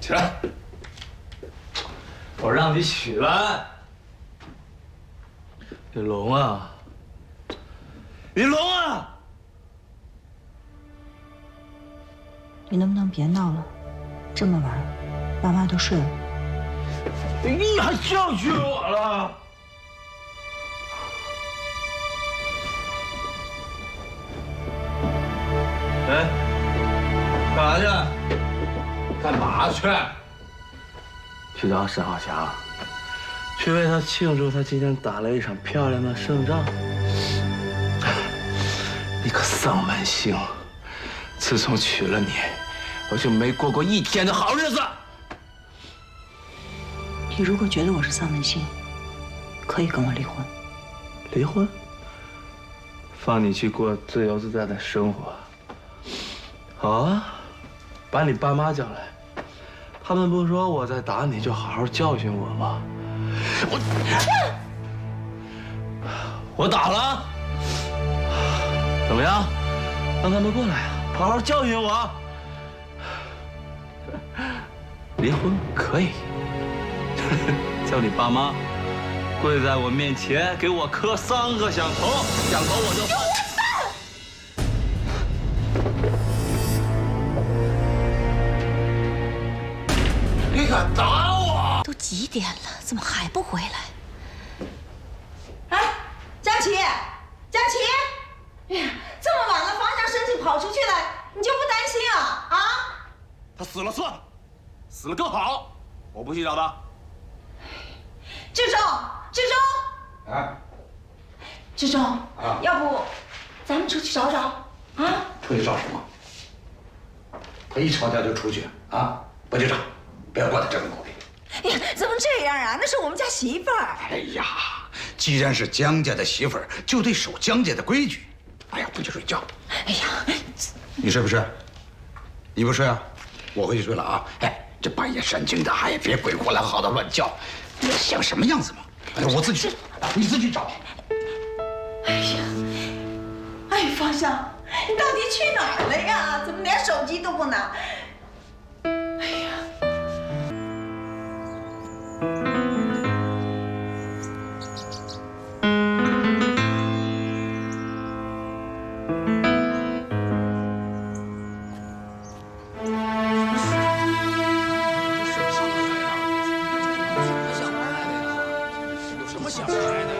起来！我让你起来！李龙啊，李龙啊！你能不能别闹了？这么晚，爸妈都睡了。你还教训我了？哎，干啥去？干嘛去？去找沈浩翔，去为他庆祝他今天打了一场漂亮的胜仗。你个丧门星！自从娶了你，我就没过过一天的好日子。你如果觉得我是丧门星，可以跟我离婚。离婚？放你去过自由自在的生活。好啊，把你爸妈叫来。他们不说我在打你，就好好教训我吗？我打了，怎么样？让他们过来，好好教训我。离婚可以，叫你爸妈跪在我面前给我磕3个响头，响头我就放。你敢打我？都几点了，怎么还不回来？哎，佳琪，佳琪，哎呀，这么晚了，房上生气跑出去了，你就不担心啊？啊？他死了算了，死了更好，我不去找他。志忠，志忠，哎，志忠，啊，要不咱们出去找找啊？出去找什么？他一吵架就出去啊，不去找，不要怪他这么口里。哎呀，怎么这样啊？那是我们家媳妇儿。哎呀，既然是江家的媳妇儿，就得守江家的规矩。哎呀，回去睡觉。哎呀，你睡不睡？你不睡啊？我回去睡了啊。哎，这半夜三更的，哎呀，别鬼哭狼嚎的乱叫，你像什么样子嘛？哎，我自己，你自己找。哎呀，哎，方向，你到底去哪儿了呀？怎么连手机都不拿？哎呀！想不开的。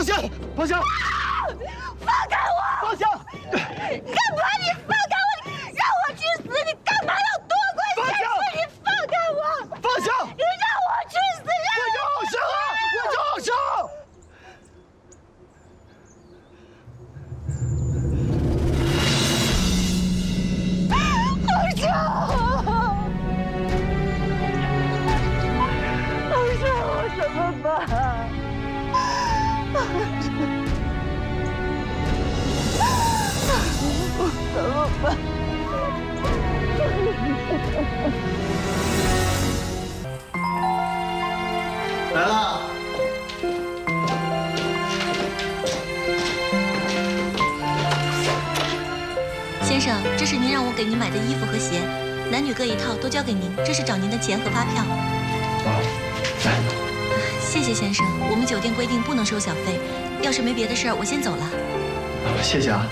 香，方香，放开我！方香，干嘛你放开我？让我去死！你干嘛要多管闲事？你放开我！方香，你让我去死！我就好生啊，我就好生。好生！好生，我怎么办？怎么办？来了。先生，这是您让我给您买的衣服和鞋，男女各一套，都交给您。这是找您的钱和发票。来。谢谢先生，我们酒店规定不能收小费。要是没别的事儿，我先走了。谢谢啊。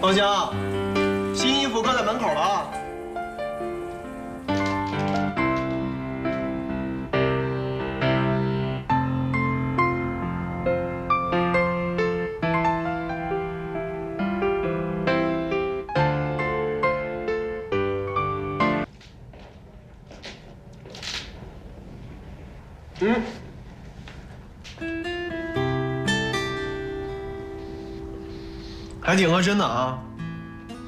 方香，新衣服搁在门口了啊。还挺合身的啊！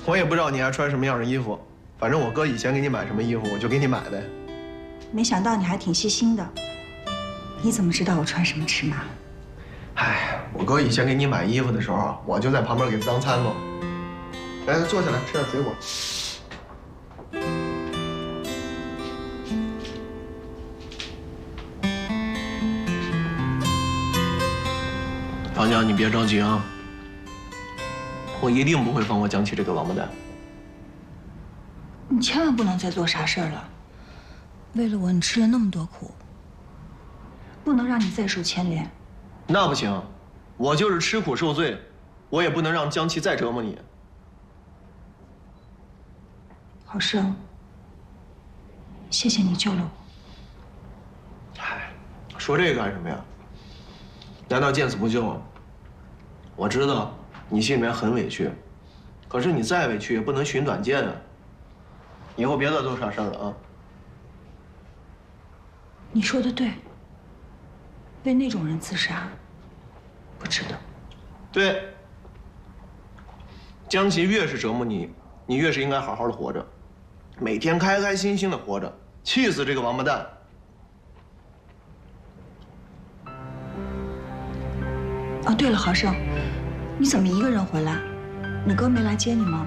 我也不知道你还穿什么样的衣服，反正我哥以前给你买什么衣服，我就给你买呗。没想到你还挺细心的。你怎么知道我穿什么尺码？唉，我哥以前给你买衣服的时候，我就在旁边给他当参谋。来，坐下来吃点水果。唐江，你别着急啊。我一定不会放过江琪这个王八蛋。你千万不能再做傻事儿了。为了我，你吃了那么多苦，不能让你再受牵连。那不行，我就是吃苦受罪，我也不能让江琪再折磨你。郝生，谢谢你救了我。嗨，说这个干什么呀？难道见死不救？我知道你心里面很委屈，可是你再委屈也不能寻短见啊。以后别再做傻事了啊！你说的对，为那种人自杀，不值得。对，江琪越是折磨你，你越是应该好好的活着，每天开开心心的活着，气死这个王八蛋！哦，对了，郝生，你怎么一个人回来？你哥没来接你吗？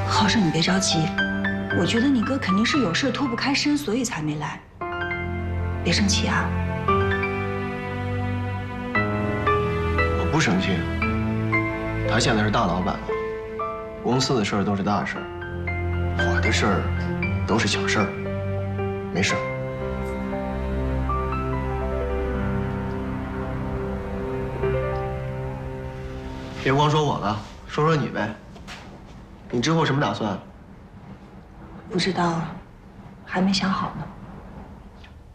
郝生，你别着急，我觉得你哥肯定是有事脱不开身，所以才没来。别生气啊！我不生气。他现在是大老板了，公司的事儿都是大事儿，我的事儿都是小事儿，没事儿。别光说我了，说说你呗。你之后什么打算？不知道啊，还没想好呢。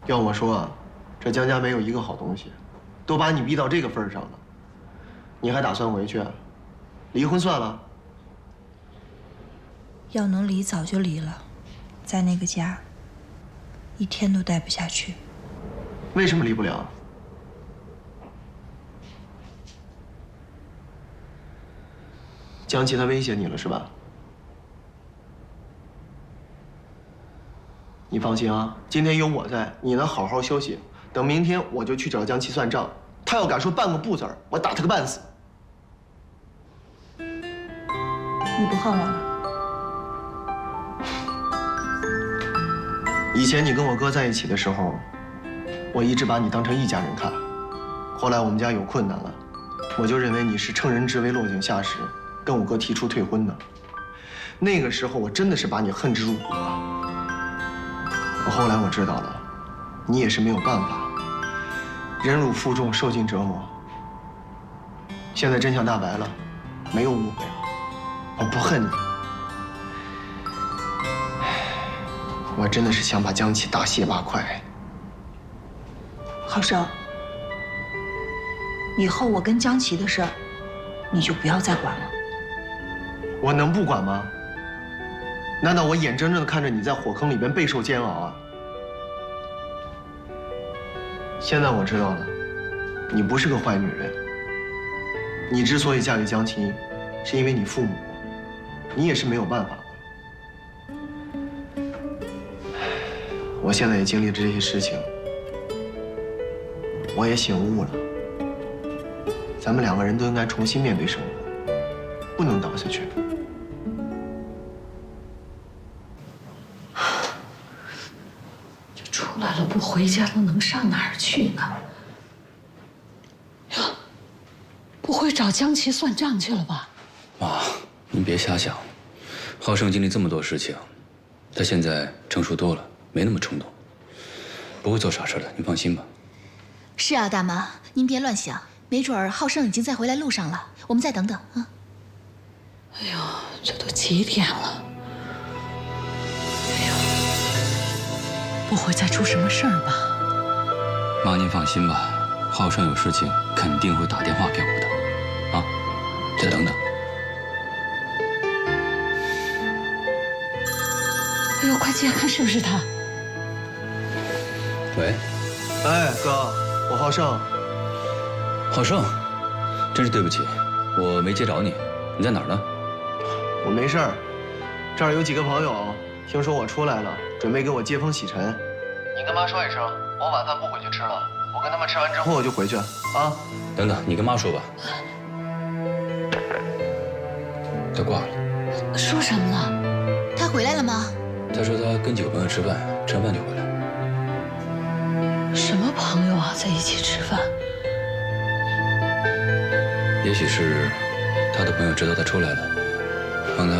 要我说啊，这江家没有一个好东西，都把你逼到这个份儿上了，你还打算回去啊？离婚算了？要能离早就离了，在那个家，一天都待不下去。为什么离不了？江琪他威胁你了是吧？你放心啊，今天有我在，你能好好休息。等明天我就去找江琪算账，他要敢说半个不字儿，我打他个半死。你不恨我了？以前你跟我哥在一起的时候，我一直把你当成一家人看。后来我们家有困难了，我就认为你是乘人之危落井下石，跟我哥提出退婚的。那个时候我真的是把你恨之入骨啊。后来我知道了，你也是没有办法，忍辱负重，受尽折磨。现在真相大白了，没有误会了，我不恨你。我真的是想把江琪大卸八块。浩生，以后我跟江琪的事儿，你就不要再管了。我能不管吗？难道我眼睁睁的看着你在火坑里边备受煎熬啊？现在我知道了，你不是个坏女人。你之所以嫁给江琪，是因为你父母，你也是没有办法的。我现在也经历了这些事情，我也醒悟了。咱们两个人都应该重新面对生活，不能倒下去。这出来了不回家，都能上哪儿去呢？呀，不会找江琪算账去了吧？妈，您别瞎想。浩胜经历这么多事情，他现在成熟多了，没那么冲动，不会做傻事的，您放心吧。是啊，大妈，您别乱想，没准儿浩胜已经在回来路上了，我们再等等啊。哎呦，这都几点了？哎呦，不会再出什么事儿吧？妈，您放心吧，浩胜有事情肯定会打电话给我的，啊，再等等。哎呦，快接看是不是他？喂，哎，哥，我浩胜。浩胜，真是对不起，我没接着你，你在哪儿呢？我没事儿，这儿有几个朋友听说我出来了，准备给我接风洗尘。你跟妈说一声，我晚饭不回去吃了，我跟他们吃完之后我就回去啊。等等，你跟妈说吧。他挂了。说什么了？他回来了吗？他说他跟几个朋友吃饭，吃完饭就回来。什么朋友啊，在一起吃饭？也许是他的朋友知道他出来了，帮他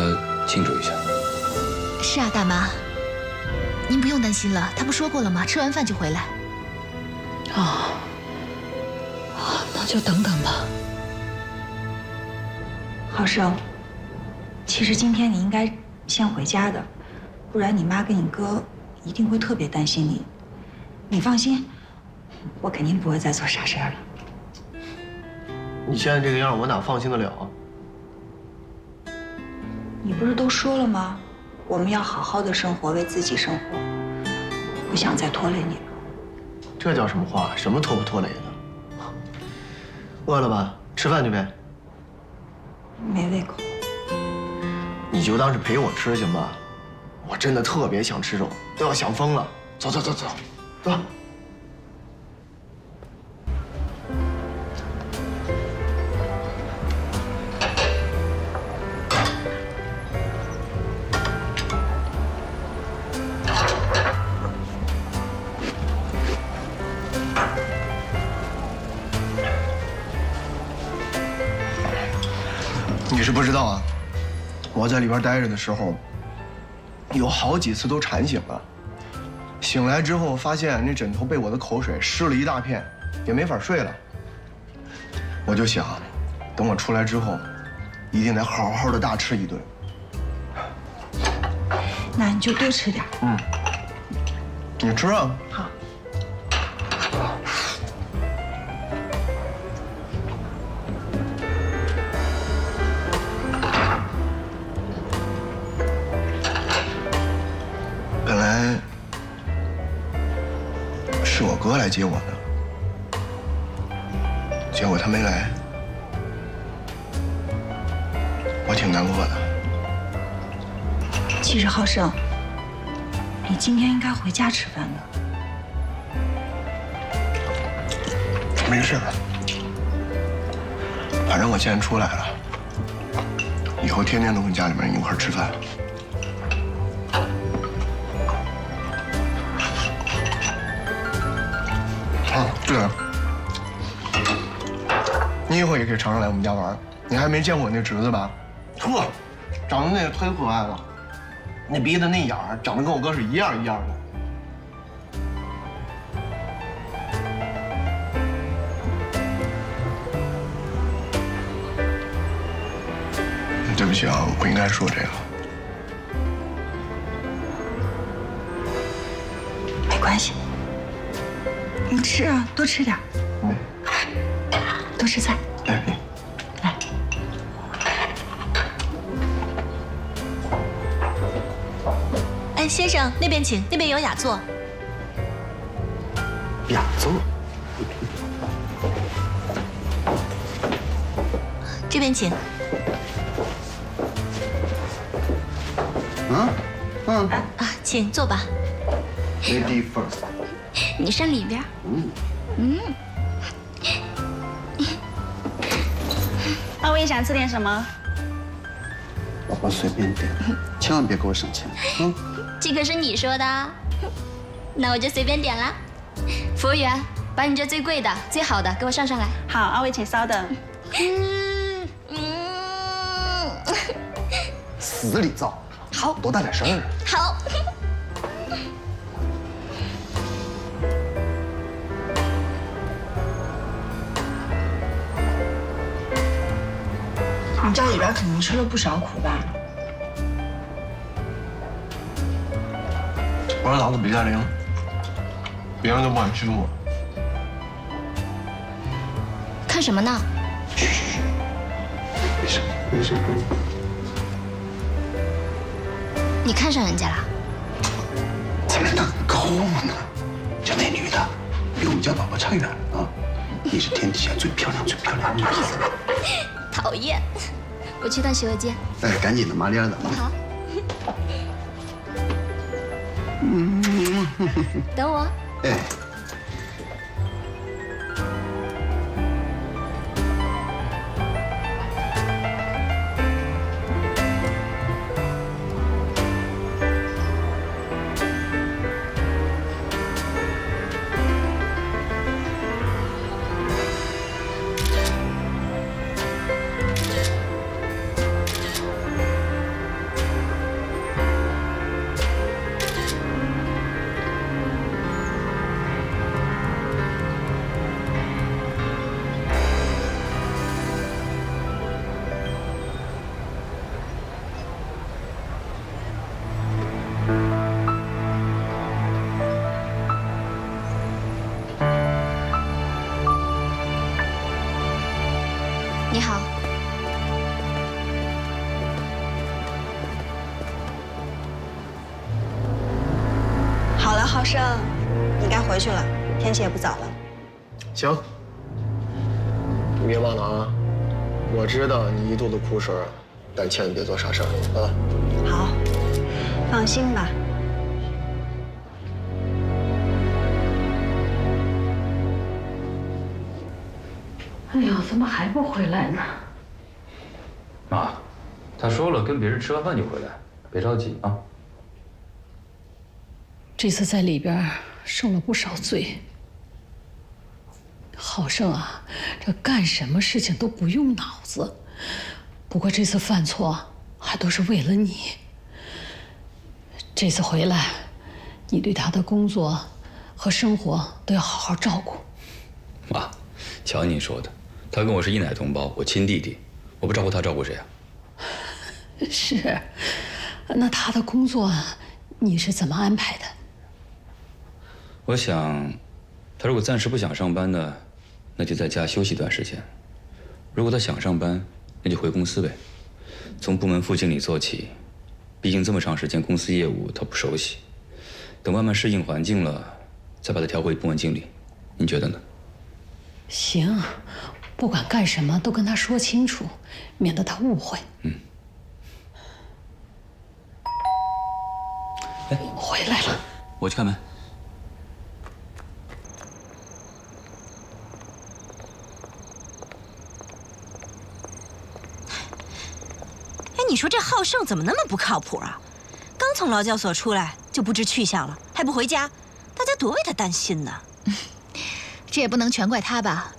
庆祝一下。是啊，大妈，您不用担心了，他不说过了吗？吃完饭就回来。哦，那就等等吧。浩生，其实今天你应该先回家的，不然你妈跟你哥一定会特别担心你。你放心，我肯定不会再做傻事儿了。你现在这个样，我哪放心得了啊？你不是都说了吗？我们要好好的生活，为自己生活，不想再拖累你了。这叫什么话？什么拖不拖累的？饿了吧？吃饭去呗。没胃口。你就当是陪我吃行吧？我真的特别想吃肉，都要想疯了。走走走走，走。你是不知道啊，我在里边待着的时候，有好几次都馋醒了。醒来之后发现那枕头被我的口水湿了一大片，也没法睡了。我就想，等我出来之后，一定得好好的大吃一顿。那你就多吃点。你吃啊。好。本来是我哥来接我的，结果他没来，我挺难过的。其实浩生，你今天应该回家吃饭的。没事，反正我现在出来了，以后天天都跟家里面人一块吃饭。对了，你以后也可以常常来我们家玩。你还没见过我那侄子吧？嚯，长得那个忒可爱了，那鼻子那眼儿长得跟我哥是一样一样的。对不起啊，我不应该说这个。没关系，你吃啊，多吃点。多吃菜。哎，来。哎，先生，那边请，那边有雅座。雅座。这边请。请坐吧。Lady first。你上里边。二位想吃点什么？我随便点，千万别给我省钱。这可是你说的。那我就随便点了。服务员，把你这最贵的、最好的给我上来。好，二位请稍等。死里造。好，多大点声儿。好。你在里边肯定吃了不少苦吧？我是老子比赛灵，别人都不敢欺负我。看什么呢？没事，没事。你看上人家了？咱们那高呢？就那女的，比我们家宝宝差远了啊！你是天底下最漂亮、最漂亮的女孩。讨厌！我去趟洗手间。哎，赶紧的，麻利儿的。好。等我。哎。你好。好了，浩胜，你该回去了，天气也不早了。行，你别忘了啊！我知道你一肚子苦水，但千万别做傻事儿啊！好，放心吧。哎呀，怎么还不回来呢？妈，他说了，跟别人吃完饭就回来，别着急啊。这次在里边受了不少罪。浩胜啊，这干什么事情都不用脑子。不过这次犯错还都是为了你。这次回来，你对他的工作和生活都要好好照顾。妈，瞧你说的，他跟我是一奶同胞，我亲弟弟，我不照顾他，照顾谁啊？是，那他的工作你是怎么安排的？我想，他如果暂时不想上班呢，那就在家休息一段时间；如果他想上班，那就回公司呗，从部门副经理做起。毕竟这么长时间公司业务他不熟悉，等慢慢适应环境了，再把他调回部门经理。你觉得呢？行，不管干什么都跟他说清楚，免得他误会。哎，回来了，我去开门。哎，你说这浩胜怎么那么不靠谱啊？刚从劳教所出来就不知去向了，还不回家，大家多为他担心呢。这也不能全怪他吧？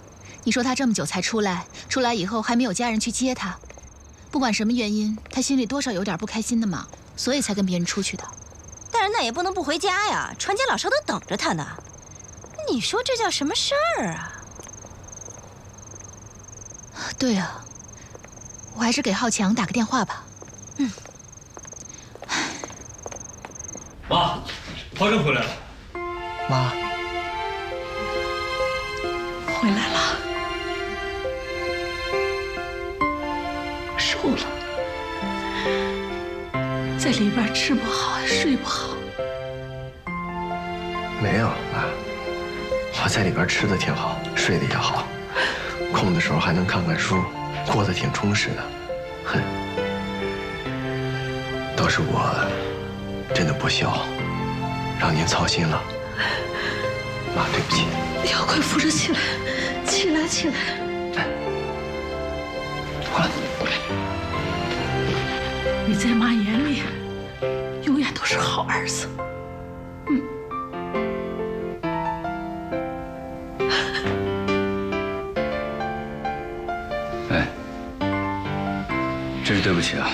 你说他这么久才出来，出来以后还没有家人去接他，不管什么原因，他心里多少有点不开心的嘛，所以才跟别人出去的。但是那也不能不回家呀，传家老少都等着他呢。你说这叫什么事儿啊？对啊，我还是给浩强打个电话吧。嗯。妈，浩正回来了。妈，回来了，瘦了，在里边吃不好，睡不好。没有妈，我在里边吃的挺好，睡得也好，空的时候还能看看书，过得挺充实的。哼，都是我真的不孝，让您操心了。妈，对不起。你要快扶着起来，起来，起来！过来。你在妈眼里，永远都是好儿子。哎，真是对不起啊，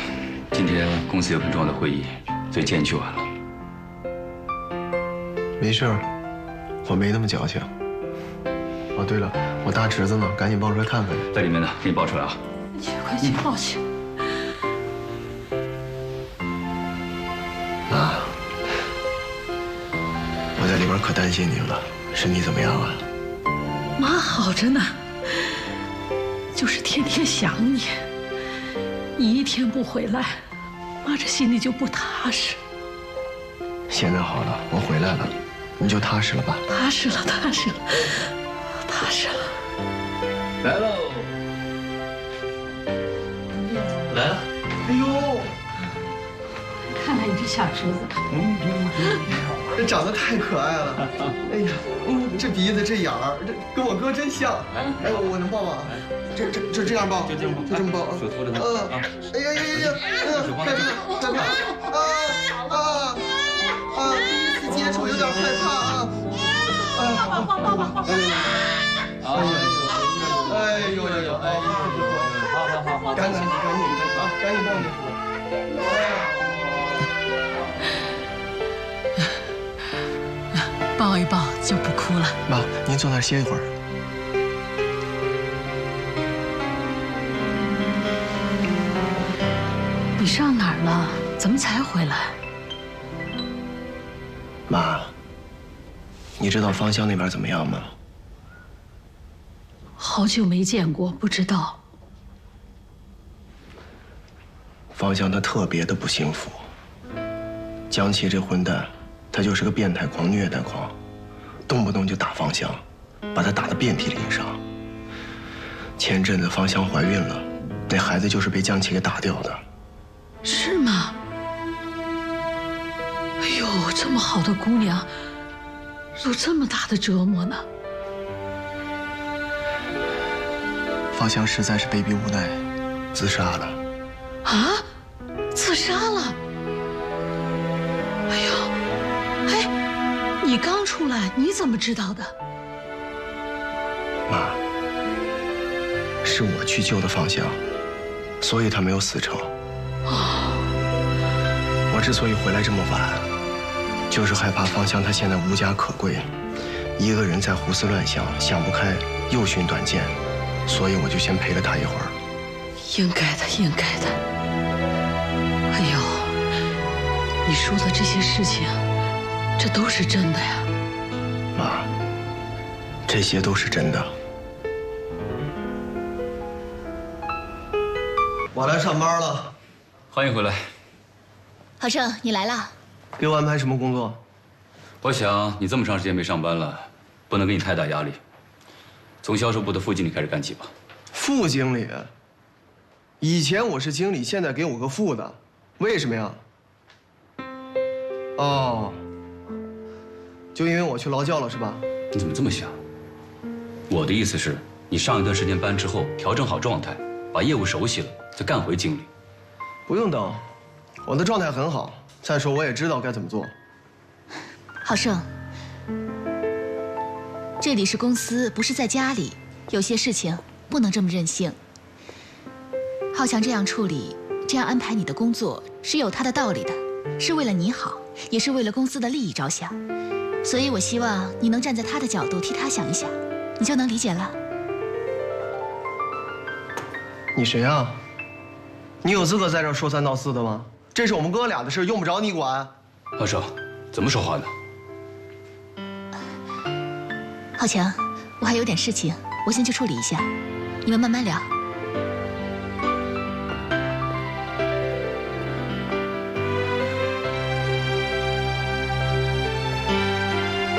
今天公司有很重要的会议，所以见你去晚了。没事儿，我没那么矫情。哦，对了，我大侄子呢，赶紧抱出来看看。在里面呢，给你抱出来啊。去，快去抱去。妈，我在里边可担心您了，身体怎么样啊？妈好着呢，就是天天想你。你一天不回来，妈这心里就不踏实。现在好了，我回来了，你就踏实了吧？踏实了，踏实了，踏实了。来喽！来了！哎呦，看看你这小侄子，这长得太可爱了。哎呀，这鼻子这眼儿，这跟我哥真像。哎，我能抱吗？这样抱，就这么抱。手托着他。哎呀呀呀呀！干嘛？第一次接触有点害怕啊。抱。哎呦，好，赶紧抱你。抱一抱就不哭了。妈，您坐那儿歇一会儿。你上哪儿了？怎么才回来？妈，你知道芳香那边怎么样吗？好久没见过，不知道。芳香她特别的不幸福。江琪这混蛋，他就是个变态狂、虐待狂，动不动就打芳香，把她打得遍体鳞伤。前阵子芳香怀孕了，那孩子就是被江琪给打掉的。是吗？哎呦，这么好的姑娘，受这么大的折磨呢？芳香实在是被逼无奈，自杀了。啊？自杀了？哎呦，哎，你刚出来，你怎么知道的？妈，是我去救的芳香，所以她没有死成。我之所以回来这么晚，就是害怕芳香她现在无家可归，一个人在胡思乱想，想不开，又寻短见，所以我就先陪了她一会儿。应该的，应该的。哎呦，你说的这些事情，这都是真的呀？妈，这些都是真的。我来上班了。欢迎回来。浩胜，你来了。给我安排什么工作？我想你这么长时间没上班了，不能给你太大压力，从销售部的副经理开始干起吧。副经理？以前我是经理，现在给我个副的，为什么呀？哦，就因为我去劳教了是吧？你怎么这么想？我的意思是，你上一段时间班之后，调整好状态，把业务熟悉了，再干回经理。不用等，我的状态很好。再说我也知道该怎么做。浩胜，这里是公司，不是在家里，有些事情不能这么任性。浩强这样处理，这样安排你的工作是有他的道理的，是为了你好，也是为了公司的利益着想。所以我希望你能站在他的角度替他想一想，你就能理解了。你谁啊？你有资格在这儿说三道四的吗？这是我们哥俩的事，用不着你管。阿生，怎么说话呢？浩强，我还有点事情，我先去处理一下，你们慢慢聊。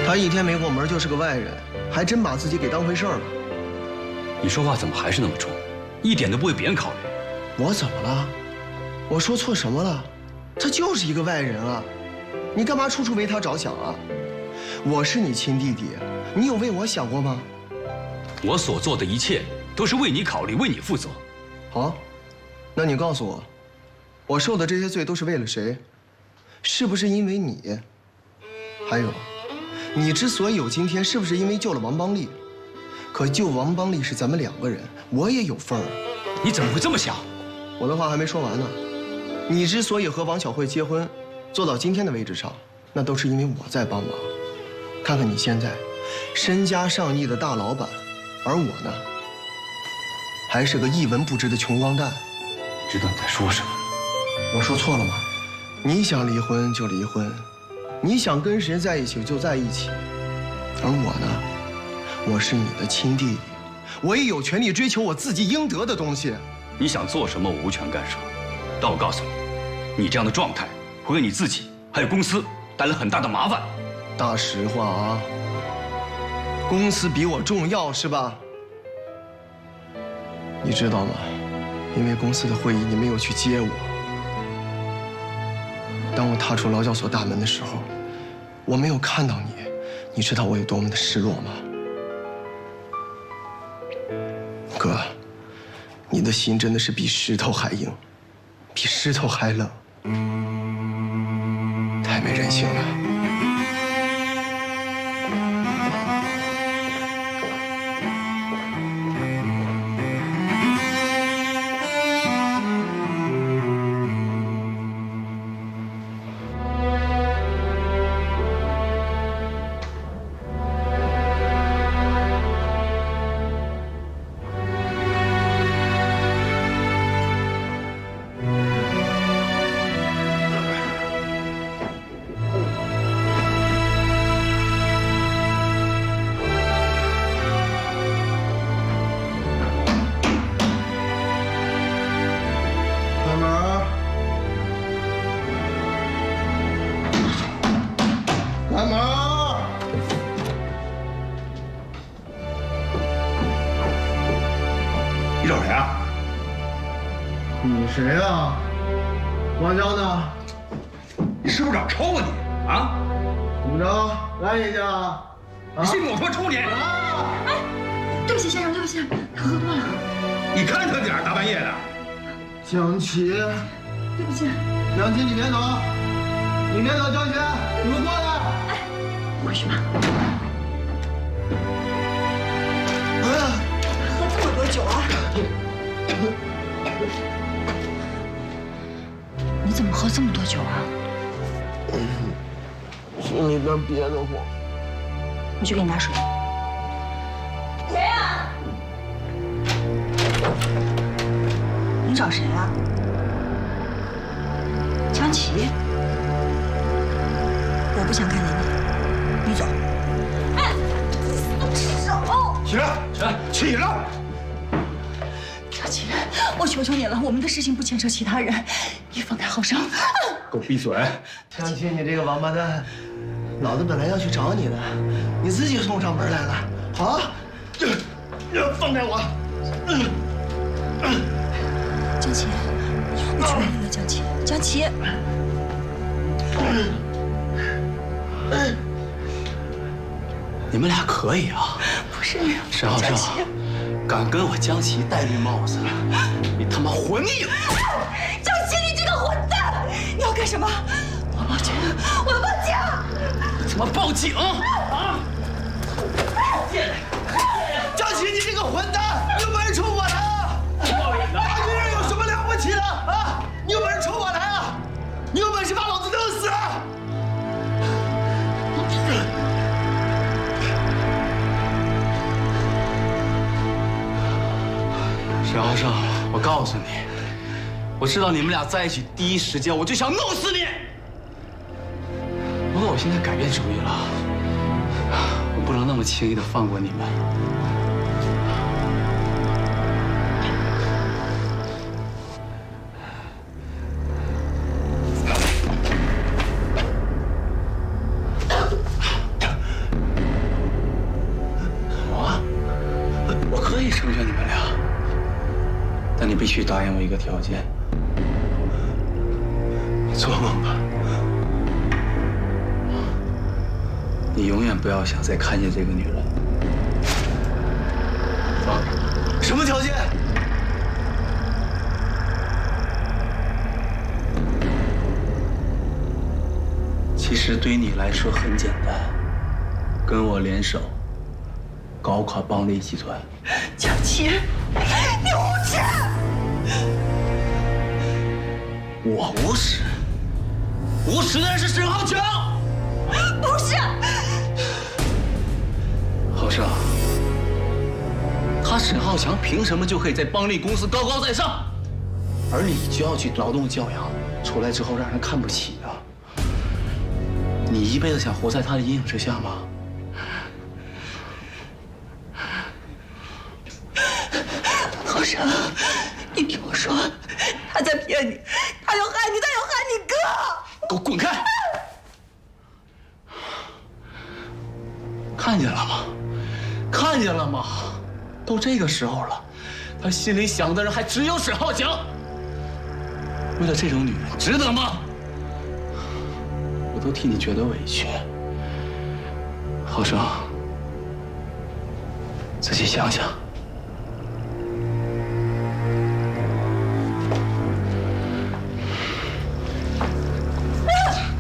他一天没过门就是个外人，还真把自己给当回事儿了。你说话怎么还是那么重，一点都不为别人考虑？我怎么了？我说错什么了？他就是一个外人啊，你干嘛处处为他着想啊？我是你亲弟弟，你有为我想过吗？我所做的一切都是为你考虑，为你负责。好，那你告诉我，我受的这些罪都是为了谁？是不是因为你？还有，你之所以有今天，是不是因为救了王邦利？可救王邦利是咱们2个人，我也有份儿。你怎么会这么想？我的话还没说完呢。你之所以和王小慧结婚，做到今天的位置上，那都是因为我在帮忙。看看你现在，身家上亿的大老板，而我呢，还是个一文不值的穷光蛋。知道你在说什么？我说错了吗？你想离婚就离婚，你想跟谁在一起就在一起。而我呢，我是你的亲弟弟，我也有权利追求我自己应得的东西。你想做什么，我无权干涉。但我告诉你，你这样的状态会给你自己还有公司带来很大的麻烦。大实话啊，公司比我重要是吧？你知道吗？因为公司的会议你没有去接我。当我踏出劳教所大门的时候，我没有看到你，你知道我有多么的失落吗？哥，你的心真的是比石头还硬，比石头还冷，太没人性了。开门！你找谁啊？你谁啊？王娇呢？你是不是找抽啊你？啊？怎么着？来一下？你信不信我他妈抽你？对不起，先生，对不起，他喝多了。你看他点儿，大半夜的。江琪，对不起。江琪，你别走，你别走，江琪，你给我过来。哎，回去吧。喝这么多酒啊？你怎么喝这么多酒啊？心里边憋得慌。我去给你拿水。谁啊？你找谁啊？江琪。我不想看见你，你走。哎，手！起来，起来，起来！江琪，我求求你了，我们的事情不牵扯其他人，你放开浩生。给我闭嘴！江琪，你这个王八蛋，老子本来要去找你的，你自己送上门来了，啊！放开我！江琪，我求你了，江琪，江琪。你们俩可以啊！不是，沈浩生，敢跟我江琪戴绿帽子，你他妈活腻了！江琪，你这个混蛋！你要干什么？我报警！我要报警！怎么报警啊？江琪，你这个混蛋，有本事冲我来啊！大军人有什么了你有本事把老子弄死！沈浩胜，我告诉你，我知道你们俩在一起第一时间我就想弄死你。不过我现在改变主意了，我不能那么轻易的放过你们。我可以成全你们俩，但你必须答应我一个条件。你做梦吧。你永远不要想再看见这个女人。什么条件？其实对于你来说很简单，跟我联手搞垮邦利集团。江琪，你无耻！我无耻？无耻的人是沈浩强。不是。浩胜，他沈浩强凭什么就可以在邦利公司高高在上，而你就要去劳动教养，出来之后让人看不起啊？你一辈子想活在他的阴影之下吗？浩胜，你听我说，他在骗你，他要害你，他要害你哥！给我滚开！看见了吗？看见了吗？都这个时候了，他心里想的人还只有沈浩强。为了这种女人，值得吗？我都替你觉得委屈。浩胜，仔细想想。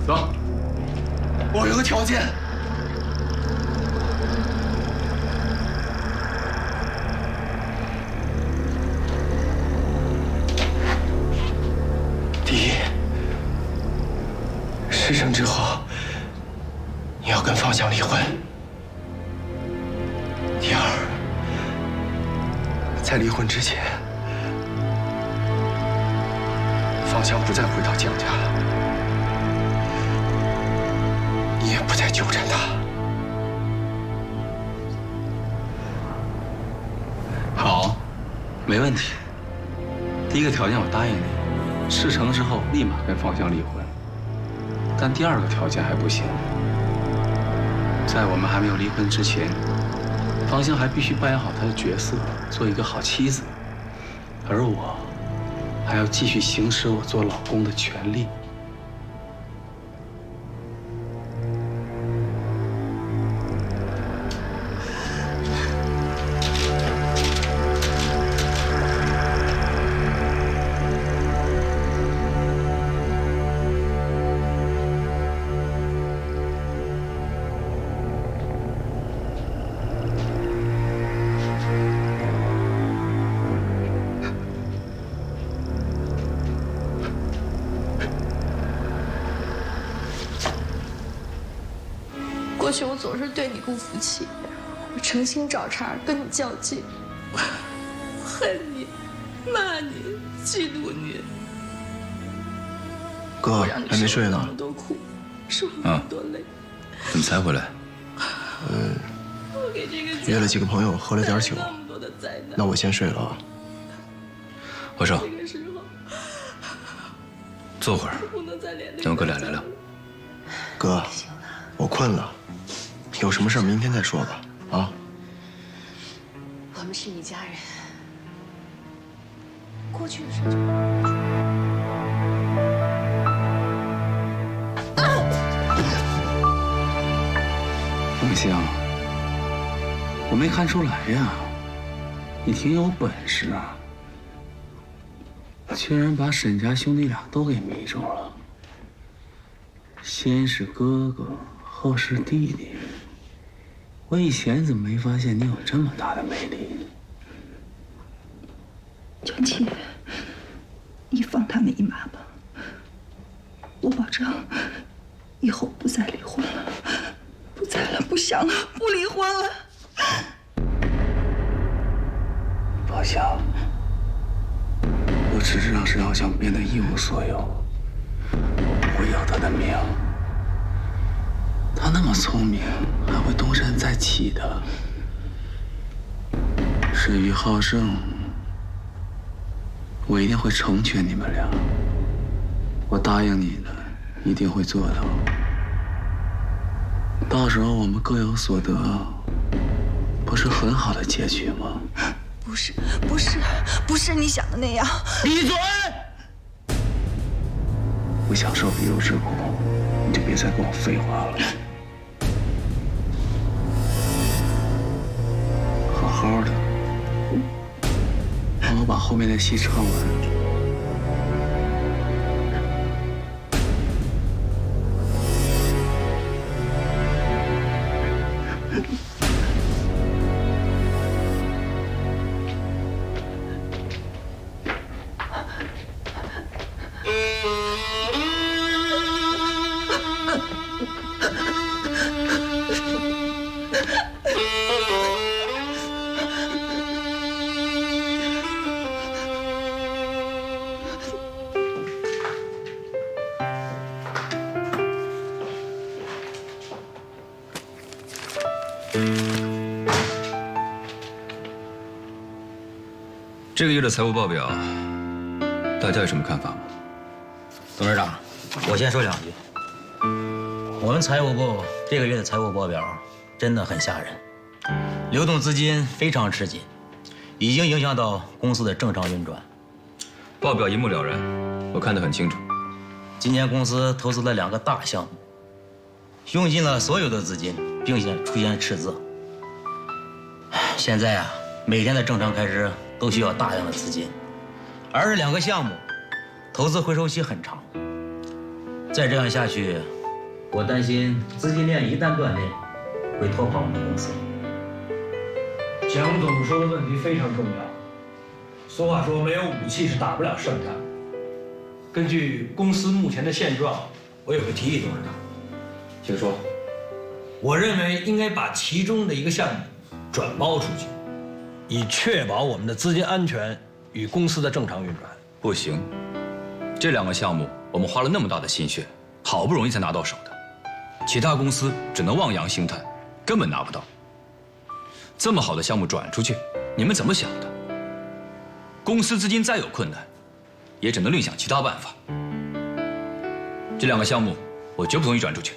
走。我有个条件。第一，事成之后，你要跟方向离婚。第二，在离婚之前，方向不再回到江家，你也不再纠缠他。好，没问题。第一个条件我答应你。事成之后立马跟方向离婚，但第二个条件还不行。在我们还没有离婚之前，方向还必须扮演好她的角色，做一个好妻子，而我还要继续行使我做老公的权利。过去我总是对你不服气，我诚心找茬跟你较劲，我恨你、骂你、嫉妒你。哥，还没睡呢。那么多苦，受了那么多累。怎么才回来？我给这个家约了几个朋友喝了点酒。那么多的灾难。那我先睡了啊。华少，这个时候坐会儿，咱们哥俩聊聊。哥，我困了，有什么事明天再说吧。啊。我们是一家人，过去的事就。凤香，我没看出来呀，你挺有本事啊，居然把沈家兄弟俩都给迷中了。先是哥哥，后是弟弟，我以前怎么没发现你有这么大的魅力？江琪，你放他们一马吧。我保证，以后不再离婚了，不再了，不想了，不离婚了。宝香，我只知道沈耀祥变得一无所有，我不会要他的命。他那么聪明，还会东山再起的。沈于浩胜，我一定会成全你们俩。我答应你的，一定会做到。到时候我们各有所得，不是很好的结局吗？不是你想的那样。闭嘴！不想受比如之苦，你就别再跟我废话了。好好的，帮我把后面的戏唱完。这个月的财务报表，大家有什么看法吗？董事长，我先说两句。我们财务部这个月的财务报表真的很吓人，流动资金非常吃紧，已经影响到公司的正常运转。报表一目了然，我看得很清楚。今年公司投资了2个大项目，用尽了所有的资金，并且出现赤字。现在啊，每天的正常开支都需要大量的资金，而这2个项目投资回收期很长。再这样下去，我担心资金链一旦断裂，会拖垮我们公司。蒋总说的问题非常重要。俗话说，没有武器是打不了胜仗。根据公司目前的现状，我有个提议，董事长，请说。我认为应该把其中的一个项目转包出去，以确保我们的资金安全与公司的正常运转。不行，这2个项目我们花了那么大的心血，好不容易才拿到手的，其他公司只能望洋兴叹，根本拿不到。这么好的项目转出去，你们怎么想的？公司资金再有困难，也只能另想其他办法。这2个项目，我绝不同意转出去。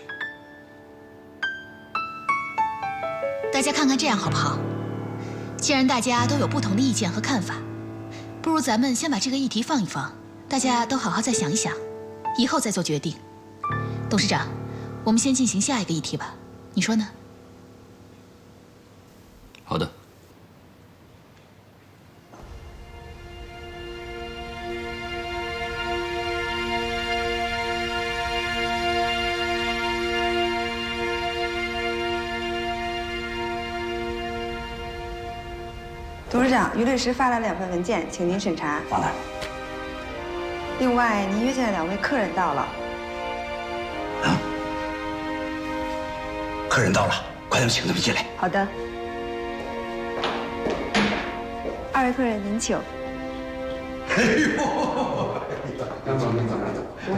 大家看看这样好不好？既然大家都有不同的意见和看法，不如咱们先把这个议题放一放，大家都好好再想一想，以后再做决定。董事长，我们先进行下一个议题吧，你说呢？好的。董事长，于律师发了2份文件，请您审查。放哪儿？另外，您约见的2位客人到了。啊？客人到了，快点请他们进来。好的。2位客人，您请。哎呦！让走。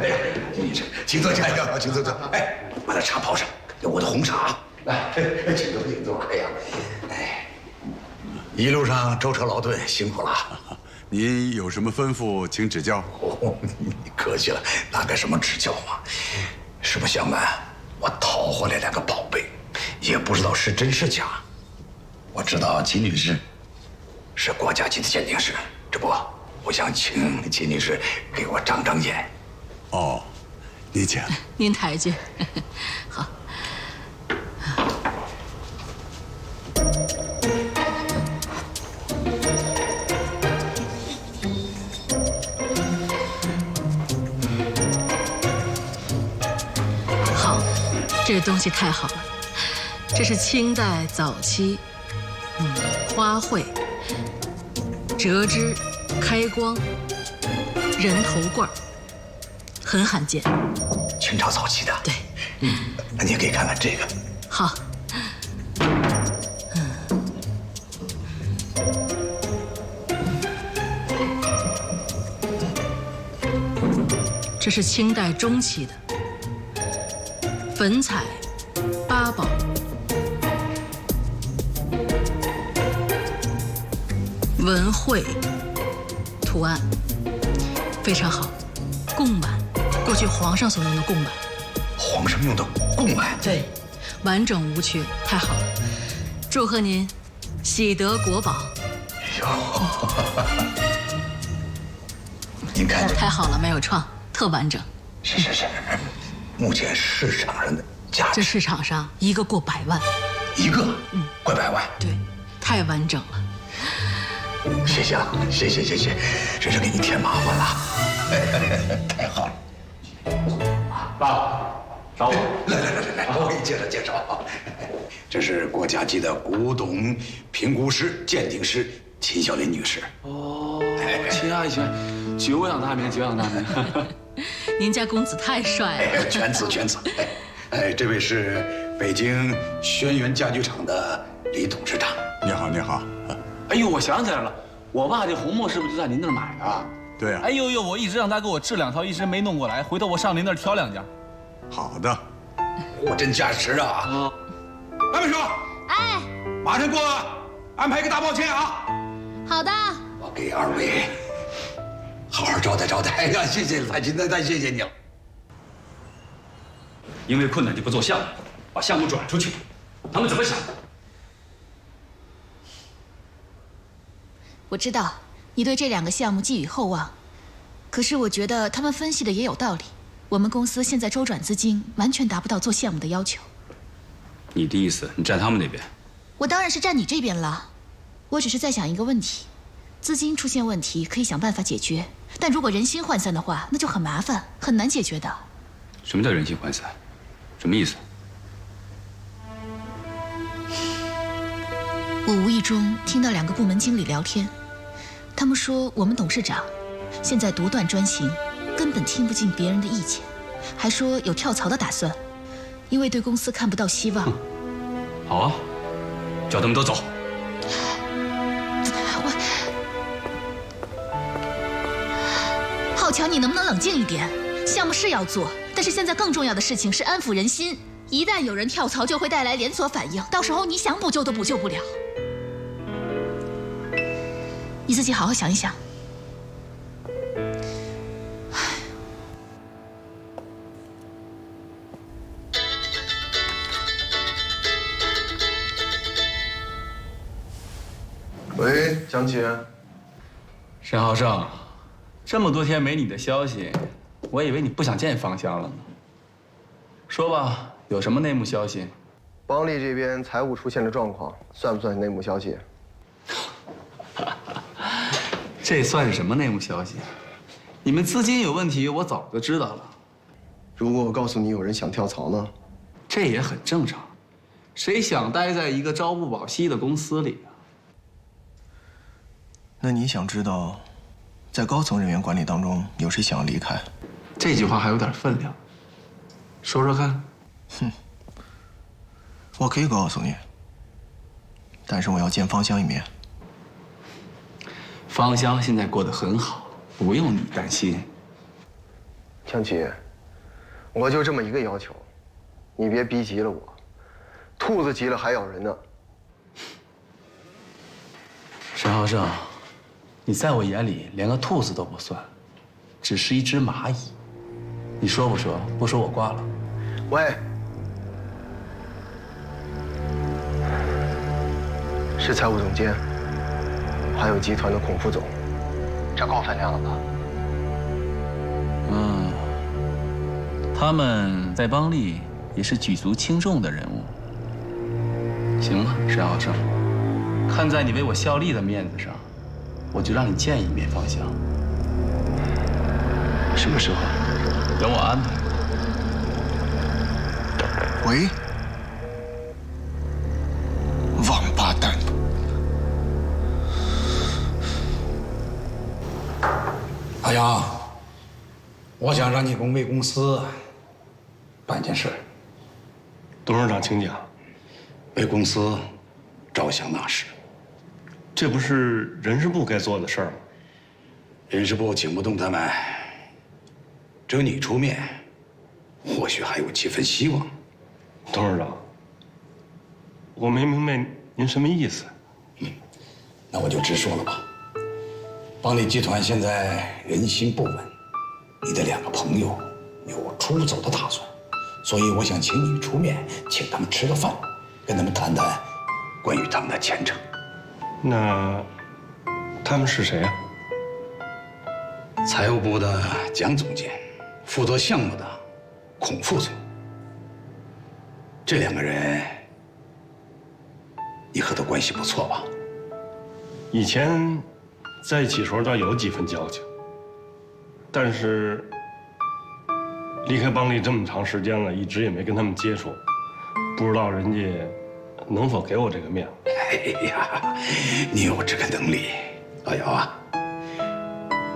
哎呀，你这，请坐，请坐。哎，把那茶泡上，有我的红茶。来，请坐。哎呀，哎。一路上舟车劳顿，辛苦了。您有什么吩咐，请指教。哦，你客气了，哪该什么指教嘛？实不相瞒，我讨回来2个宝贝，也不知道是真是假。我知道秦女士是国家级的鉴定师，这不，我想请秦女士给我长眼。哦，你请。您抬举。好。这个东西太好了，这是清代早期，花卉、折枝、开光、人头罐，很罕见。清朝早期的。对。那你也可以看看这个。好。这是清代中期的粉彩八宝。文绘图案非常好，贡碗，过去皇上所用的贡碗。皇上用的贡碗？对，完整无缺，太好了！祝贺您喜得国宝。哟，您看这太好了，没有创，特完整。是，目前市场上的价值，这市场上一个过100万，一个，过100万。对，太完整了。谢谢啊，谢，真是给你添麻烦了，太好了。爸，找我。来，我给你介绍，这是国家级的古董评估师、鉴定师秦小林女士。哦，秦阿姨，久仰大名。您家公子太帅了，全词。这位是北京轩辕家具厂的李董事长。你好。哎呦，我想起来了，我爸这红墨是不是就在您那儿买的？对啊。哎呦，我一直让他给我制2条，一直没弄过来，回头我上您那儿挑2件。好的。货真价实啊！白秘书，哎，马上给我安排一个大包间啊！好的。我给2位好好招待。哎呀，谢谢太亲，太谢谢你了。因为困难就不做项目，把项目转出去，他们怎么想？我知道你对这2个项目寄予厚望，可是我觉得他们分析的也有道理。我们公司现在周转资金完全达不到做项目的要求。你的意思，你站他们那边？我当然是站你这边了。我只是在想一个问题：资金出现问题可以想办法解决，但如果人心涣散的话，那就很麻烦，很难解决的。什么叫人心涣散？什么意思？我无意中听到2个部门经理聊天，他们说我们董事长现在独断专行，根本听不进别人的意见，还说有跳槽的打算，因为对公司看不到希望。好啊，叫他们都走。浩桥，你能不能冷静一点？项目是要做，但是现在更重要的事情是安抚人心。一旦有人跳槽，就会带来连锁反应，到时候你想补救都补救不了。你自己好好想一想。喂，江琴。沈浩胜，这么多天没你的消息，我以为你不想见芳香了呢。说吧，有什么内幕消息？邦利这边财务出现了状况，算不算内幕消息？这算是什么内幕消息？你们资金有问题，我早就知道了。如果我告诉你有人想跳槽呢？这也很正常，谁想待在一个朝不保夕的公司里啊？那你想知道，在高层人员管理当中有谁想要离开？这句话还有点分量，说说看。哼，我可以告诉你，但是我要见芳香一面。芳香现在过得很好，不用你担心。江琪，我就这么一个要求，你别逼急了我。兔子急了还咬人呢。沈浩胜，你在我眼里连个兔子都不算，只是一只蚂蚁。你说不说？不说我挂了。喂，是财务总监，还有集团的孔副总，这够分量了吧？他们在邦利也是举足轻重的人物。行吧，沈浩胜，看在你为我效力的面子上，我就让你见一面芳香。什么时候？等我安排。喂，王八蛋！阿阳，我想让你为公司办件事。董事长，请讲。为公司着想纳事，这不是人事部该做的事儿吗？人事部请不动他们，只有你出面，或许还有几分希望。董事长，我没明白您什么意思。那我就直说了吧。邦利集团现在人心不稳，你的2个朋友有出走的打算，所以我想请你出面，请他们吃个饭，跟他们谈谈关于他们的前程。那他们是谁啊？财务部的蒋总监，负责项目的孔副总。这2个人，你和他关系不错吧？以前在一起时候倒有几分交情，但是离开邦利这么长时间了，一直也没跟他们接触，不知道人家能否给我这个面子。哎呀，你有这个能力，老姚啊！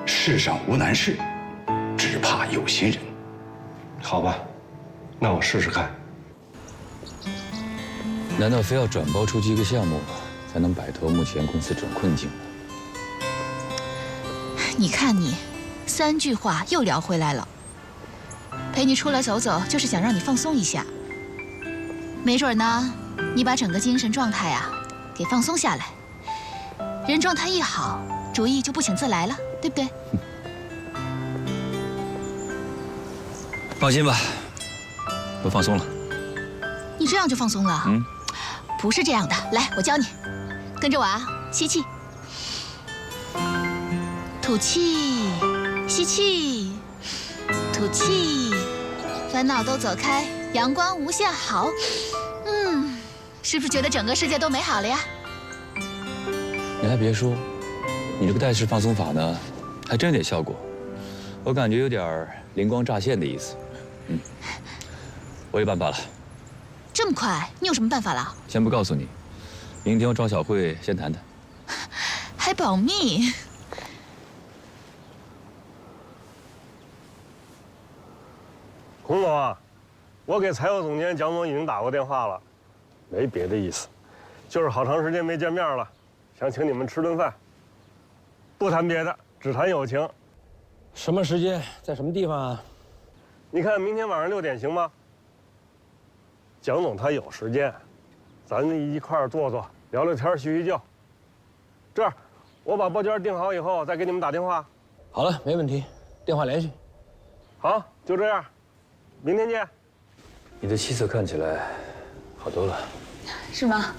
世上无难事，只怕有心人。好吧，那我试试看。难道非要转包出去一个项目，才能摆脱目前公司这种困境吗？你看你，3句话又聊回来了。陪你出来走走，就是想让你放松一下。没准呢，你把整个精神状态啊给放松下来，人状态一好，主意就不请自来了，对不对？放心吧，我放松了。你这样就放松了？不是这样的，来，我教你，跟着我啊，吸气，吐气，吸气，吐气，烦恼都走开，阳光无限好。是不是觉得整个世界都美好了呀？你还别说，你这个带式放松法呢，还真有点效果。我感觉有点灵光乍现的意思。我有办法了。这么快？你有什么办法了？先不告诉你，明天我找小慧先谈谈。还保密？孔总啊，我给财务总监蒋总已经打过电话了，没别的意思，就是好长时间没见面了，想请你们吃顿饭。不谈别的，只谈友情。什么时间，在什么地方啊？你看明天晚上6点行吗？蒋总他有时间，咱一块儿坐坐，聊聊天，叙叙旧。这样，我把包间订好以后再给你们打电话。好了，没问题，电话联系。好，就这样，明天见。你的气色看起来好多了，是吗？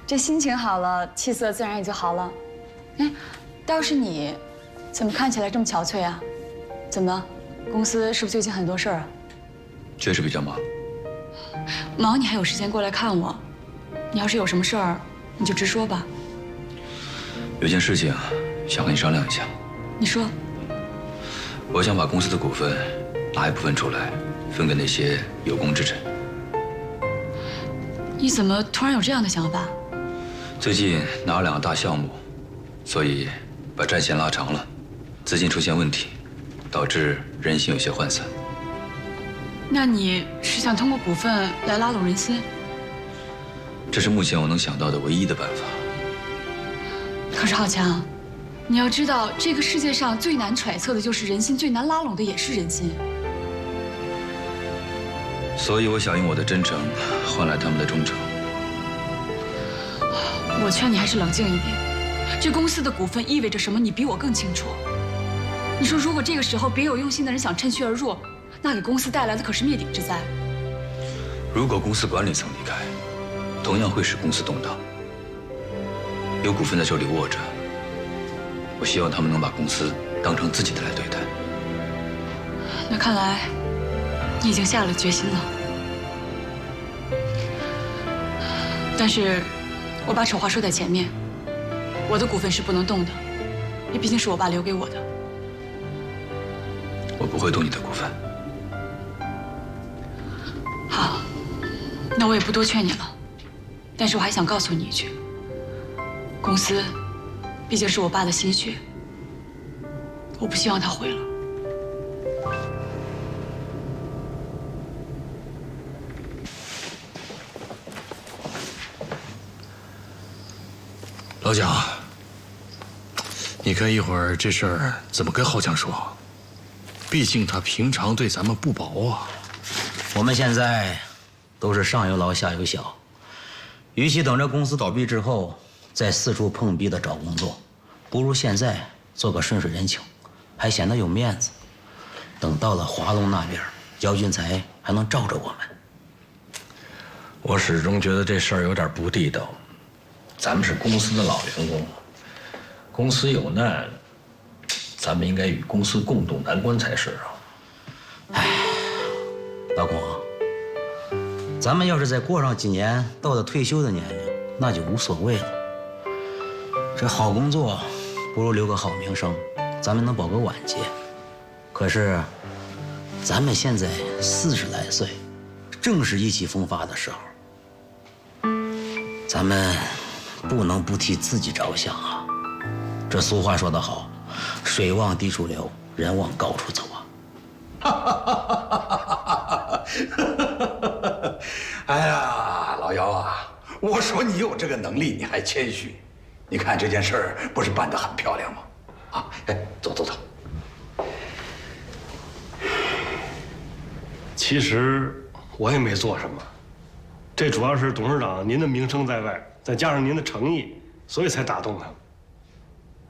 这心情好了，气色自然也就好了。哎，倒是你，怎么看起来这么憔悴啊？怎么了？公司是不是最近很多事儿啊？确实比较忙。忙你还有时间过来看我？你要是有什么事儿，你就直说吧。有件事情想和你商量一下。你说。我想把公司的股份拿一部分出来，分给那些有功之臣。你怎么突然有这样的想法？最近拿了2个大项目，所以把战线拉长了，资金出现问题，导致人心有些涣散。那你是想通过股份来拉拢人心？这是目前我能想到的唯一的办法。可是浩强，你要知道，这个世界上最难揣测的就是人心，最难拉拢的也是人心。所以我想用我的真诚换来他们的忠诚。我劝你还是冷静一点。这公司的股份意味着什么，你比我更清楚。你说，如果这个时候别有用心的人想趁虚而入，那给公司带来的可是灭顶之灾。如果公司管理层离开，同样会使公司动荡。有股份在手里握着，我希望他们能把公司当成自己的来对待。那看来你已经下了决心了。但是，我把丑话说在前面，我的股份是不能动的，也毕竟是我爸留给我的。我不会动你的股份。好，那我也不多劝你了。但是我还想告诉你一句，公司毕竟是我爸的心血，我不希望它毁了。老蒋，你看一会儿这事儿怎么跟浩强说？毕竟他平常对咱们不薄啊。我们现在都是上有老下有小，与其等着公司倒闭之后再四处碰壁的找工作，不如现在做个顺水人情，还显得有面子。等到了华龙那边，姚俊才还能罩着我们。我始终觉得这事儿有点不地道。咱们是公司的老员工，公司有难，咱们应该与公司共度难关才是啊。唉，老孔，咱们要是再过上几年，到了退休的年龄，那就无所谓了。这好工作，不如留个好名声，咱们能保个晚节。可是，咱们现在40来岁，正是意气风发的时候。咱们不能不替自己着想啊！这俗话说得好，水往低处流，人往高处走啊！哎呀，老姚啊，我说你有这个能力，你还谦虚。你看这件事儿不是办得很漂亮吗？啊，哎，走走走。其实我也没做什么。这主要是董事长您的名声在外，再加上您的诚意，所以才打动他。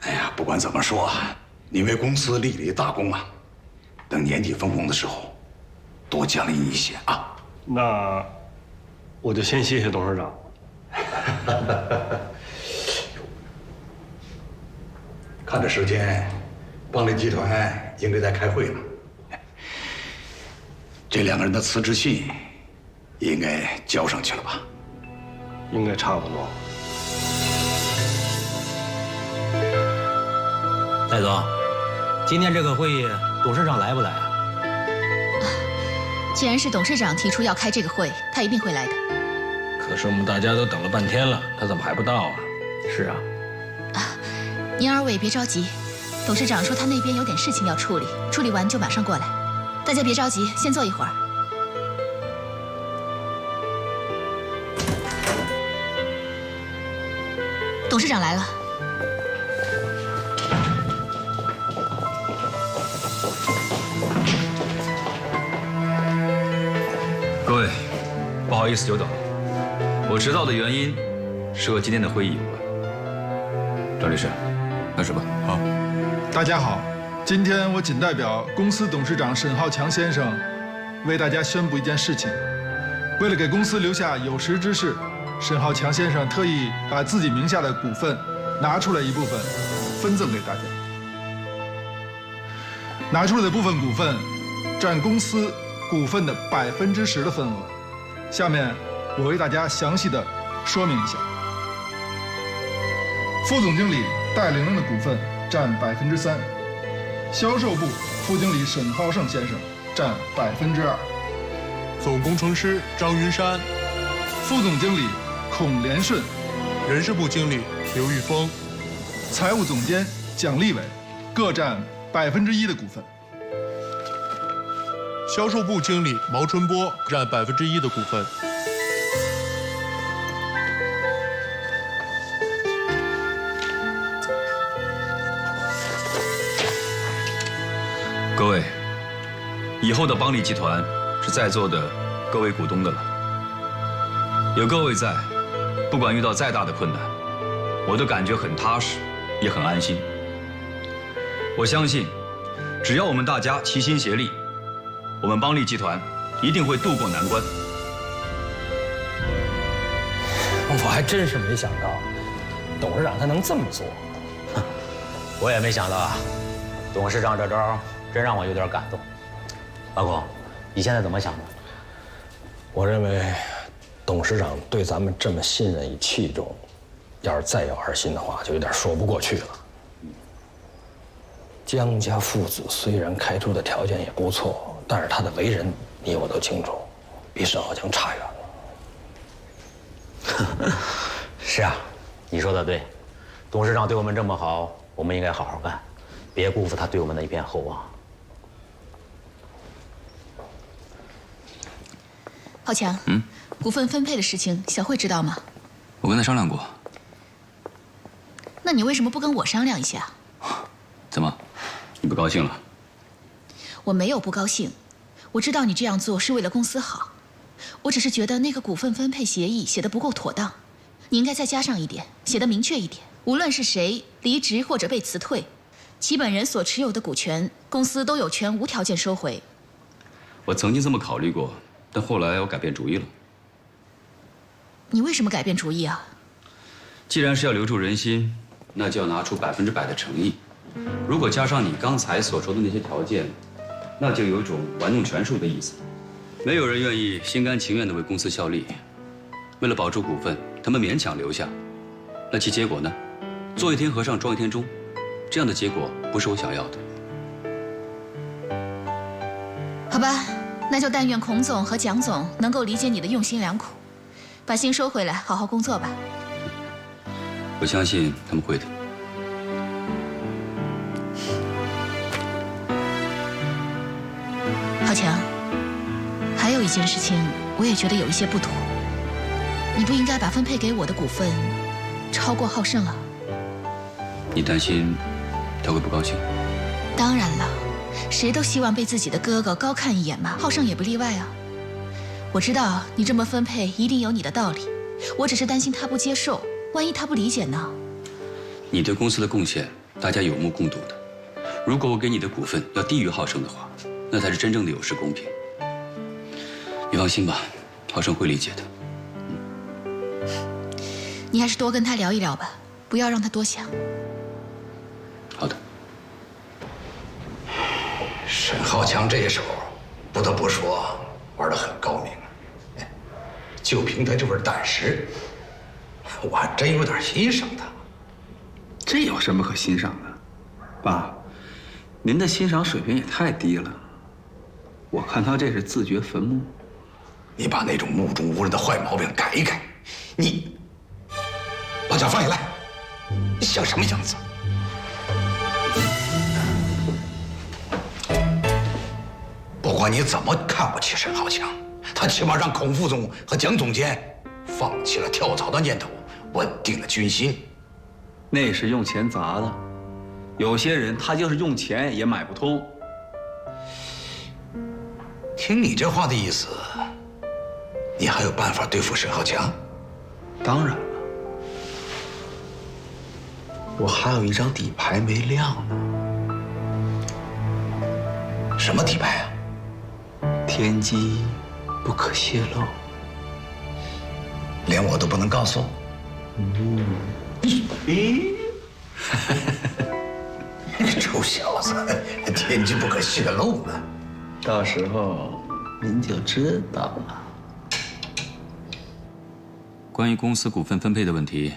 哎呀，不管怎么说，你为公司立了一大功啊！等年底分红的时候，多奖励你一些啊。那我就先谢谢董事长。看这时间，邦力集团应该在开会了。这2个人的辞职信应该交上去了吧？应该差不多。戴总，今天这个会议董事长来不来啊？既然是董事长提出要开这个会，他一定会来的。可是我们大家都等了半天了，他怎么还不到啊？是啊。您二位别着急，董事长说他那边有点事情要处理，处理完就马上过来。大家别着急，先坐一会儿。董事长来了。各位，不好意思久等了。我迟到的原因是和今天的会议有关。张律师，开始吧。好，大家好，今天我仅代表公司董事长沈浩强先生，为大家宣布一件事情。为了给公司留下有识之士，沈浩强先生特意把自己名下的股份拿出来一部分，分赠给大家。拿出来的部分股份占公司股份的10%的份额。下面我为大家详细的说明一下。副总经理戴玲玲的股份占3%，销售部副经理沈浩胜先生占2%，总工程师张云山，副总经理孔连顺，人事部经理刘玉峰，财务总监蒋立伟各占1%的股份。销售部经理毛春波占1%的股份。各位，以后的邦力集团是在座的各位股东的了。有各位在，不管遇到再大的困难，我都感觉很踏实，也很安心。我相信，只要我们大家齐心协力，我们邦力集团一定会渡过难关。我还真是没想到，董事长他能这么做。我也没想到啊，董事长这招真让我有点感动。老孔，你现在怎么想的？我认为，董事长对咱们这么信任与器重，要是再有二心的话，就有点说不过去了。江家父子虽然开出的条件也不错，但是他的为人你我都清楚，比沈浩强差远了。是啊，你说的对，董事长对我们这么好，我们应该好好干，别辜负他对我们的一片厚望。浩强，股份分配的事情，小慧知道吗？我跟他商量过。你为什么不跟我商量一下？怎么，你不高兴了？我没有不高兴，我知道你这样做是为了公司好，我只是觉得那个股份分配协议写得不够妥当，你应该再加上一点，写得明确一点。无论是谁离职或者被辞退，其本人所持有的股权，公司都有权无条件收回。我曾经这么考虑过，但后来我改变主意了。你为什么改变主意啊？既然是要留住人心，那就要拿出100%的诚意。如果加上你刚才所说的那些条件，那就有一种玩弄权术的意思。没有人愿意心甘情愿地为公司效力。为了保住股份，他们勉强留下，那其结果呢？做一天和尚撞一天钟，这样的结果不是我想要的。好吧，那就但愿孔总和蒋总能够理解你的用心良苦，把心收回来，好好工作吧。我相信他们会的。浩强，还有一件事情，我也觉得有一些不妥。你不应该把分配给我的股份超过浩胜啊。你担心他会不高兴？当然了，谁都希望被自己的哥哥高看一眼嘛，浩胜也不例外啊。我知道你这么分配一定有你的道理，我只是担心他不接受，万一他不理解呢？你对公司的贡献，大家有目共睹的。如果我给你的股份要低于浩胜的话，那才是真正的有失公平。你放心吧，浩胜会理解的。你还是多跟他聊一聊吧，不要让他多想。好的。沈浩强这一手，不得不说玩得很高明。就凭他这份胆识，我还真有点欣赏他。这有什么可欣赏的？爸，您的欣赏水平也太低了。我看他这是自掘坟墓。你把那种目中无人的坏毛病改一改。你把脚放下来，你像什么样子？不管你怎么看不起沈浩强，他起码让孔副总和蒋总监放弃了跳槽的念头，稳定了军心。那是用钱砸的，有些人他就是用钱也买不通。听你这话的意思，你还有办法对付沈浩强？当然了，我还有一张底牌没亮呢。什么底牌啊？天机不可泄露，连我都不能告诉。咦，臭小子，天机不可泄露呢。到时候您就知道了。关于公司股份分配的问题，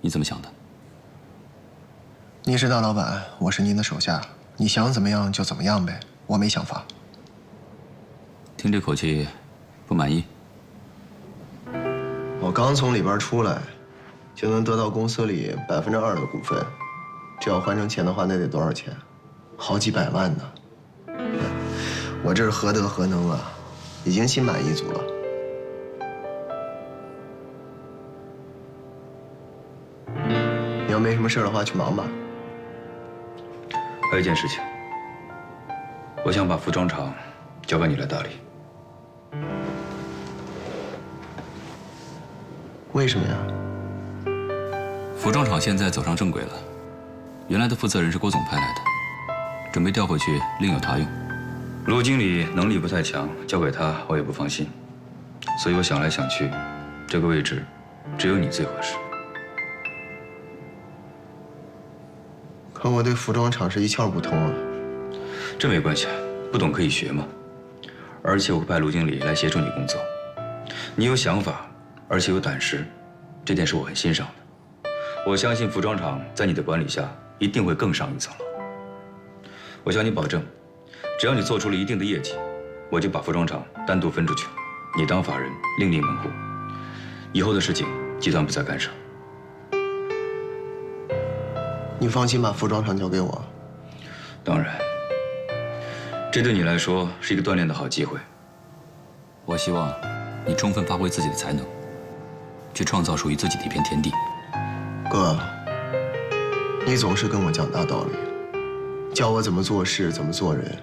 你怎么想的？你是大老板，我是您的手下，你想怎么样就怎么样呗，我没想法。听这口气，不满意？我刚从里边出来，就能得到公司里2%的股份，这要换成钱的话，那得多少钱？好几百万呢！我这是何德何能啊，已经心满意足了。你要没什么事的话，去忙吧。还有一件事情，我想把服装厂交给你来打理。为什么呀？服装厂现在走上正轨了，原来的负责人是郭总派来的，准备调回去另有他用。卢经理能力不太强，交给他我也不放心，所以我想来想去，这个位置只有你最合适。可我对服装厂是一窍不通啊。这没关系，不懂可以学嘛。而且我会派卢经理来协助你工作。你有想法，而且有胆识，这点是我很欣赏的。我相信服装厂在你的管理下一定会更上一层楼。我向你保证，只要你做出了一定的业绩，我就把服装厂单独分出去，你当法人，另立门户。以后的事情，集团不再干涉。你放心把服装厂交给我。当然，这对你来说是一个锻炼的好机会。我希望你充分发挥自己的才能，去创造属于自己的一片天地。哥，你总是跟我讲大道理，教我怎么做事，怎么做人。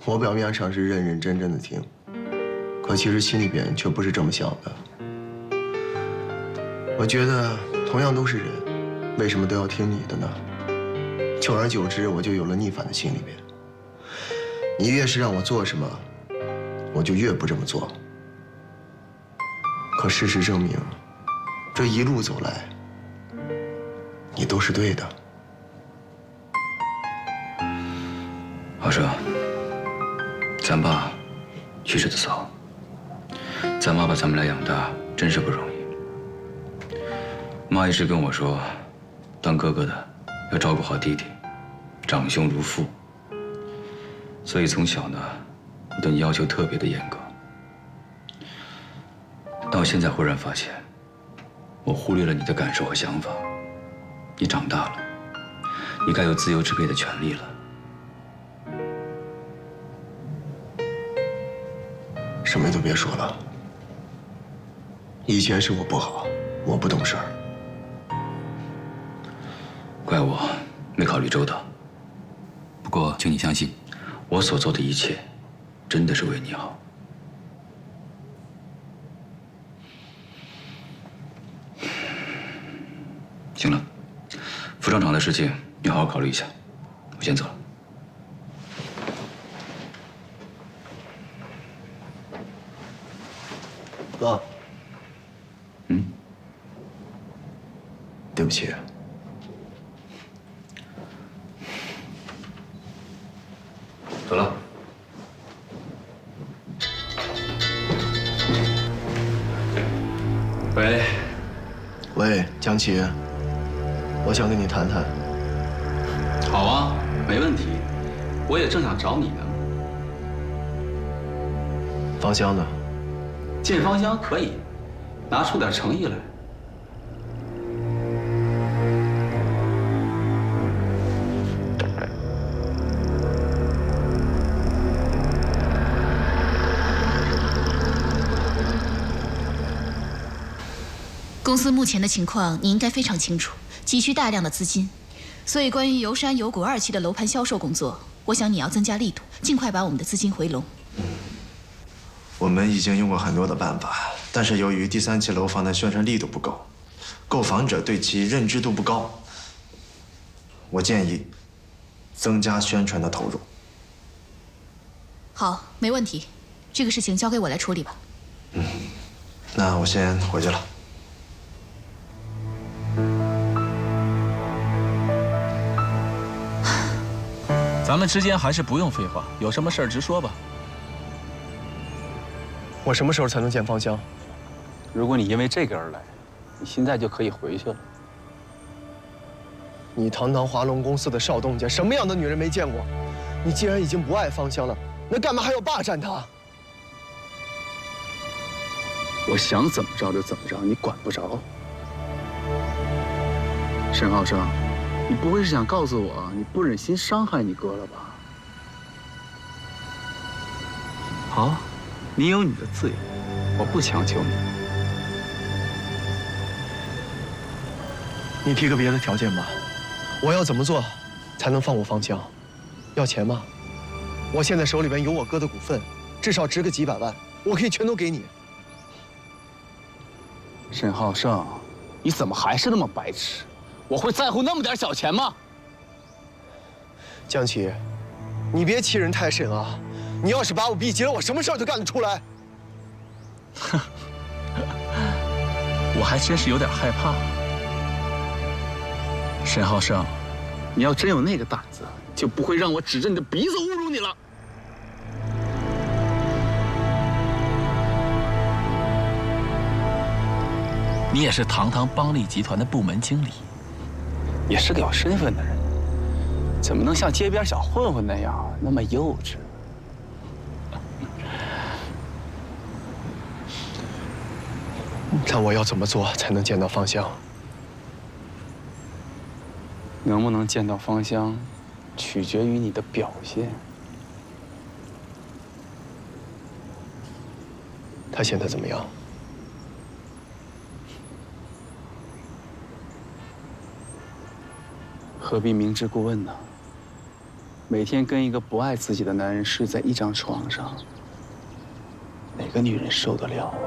我表面上是认认真真的听，可其实心里边却不是这么想的。我觉得同样都是人，为什么都要听你的呢？久而久之，我就有了逆反的心里边。你越是让我做什么，我就越不这么做。可事实证明，这一路走来，你都是对的。浩生，咱爸去世的早，咱妈把咱们俩养大，真是不容易。妈一直跟我说，当哥哥的要照顾好弟弟，长兄如父。所以从小呢，我对你要求特别的严格。但我现在忽然发现，我忽略了你的感受和想法。你长大了，你该有自由支配的权利了。什么都别说了。以前是我不好，我不懂事儿。怪我没考虑周到。不过，请你相信，我所做的一切，真的是为你好。行了，服装厂的事情你好好考虑一下，我先走了。哥，对不起。走了。喂，喂，江琪，我想跟你谈谈。好啊，没问题，我也正想找你呢。芳香呢？见芳香可以，拿出点诚意来。公司目前的情况你应该非常清楚，急需大量的资金，所以关于游山游谷2期的楼盘销售工作，我想你要增加力度，尽快把我们的资金回笼。我们已经用过很多的办法，但是由于第3期楼房的宣传力度不够，购房者对其认知度不高，我建议增加宣传的投入。好，没问题，这个事情交给我来处理吧。那我先回去了。咱们之间还是不用废话，有什么事儿直说吧。我什么时候才能见芳香？如果你因为这个而来，你现在就可以回去了。你堂堂华龙公司的少东家，什么样的女人没见过？你既然已经不爱芳香了，那干嘛还要霸占她？我想怎么着就怎么着，你管不着。沈浩生，你不会是想告诉我你不忍心伤害你哥了吧？好，你有你的自由，我不强求你。你提个别的条件吧，我要怎么做才能放我芳香？要钱吗？我现在手里边有我哥的股份，至少值个几百万，我可以全都给你。沈浩生，你怎么还是那么白痴？我会在乎那么点小钱吗？江琪，你别欺人太甚啊！你要是把我逼急了，我什么事儿都干得出来。哼，我还真是有点害怕。沈浩生，你要真有那个胆子，就不会让我指着你的鼻子侮辱你了。你也是堂堂邦利集团的部门经理，也是个有身份的人，怎么能像街边小混混那样那么幼稚？那我要怎么做才能见到芳香？能不能见到芳香，取决于你的表现。她现在怎么样？何必明知故问呢？每天跟一个不爱自己的男人睡在一张床上，哪个女人受得了啊？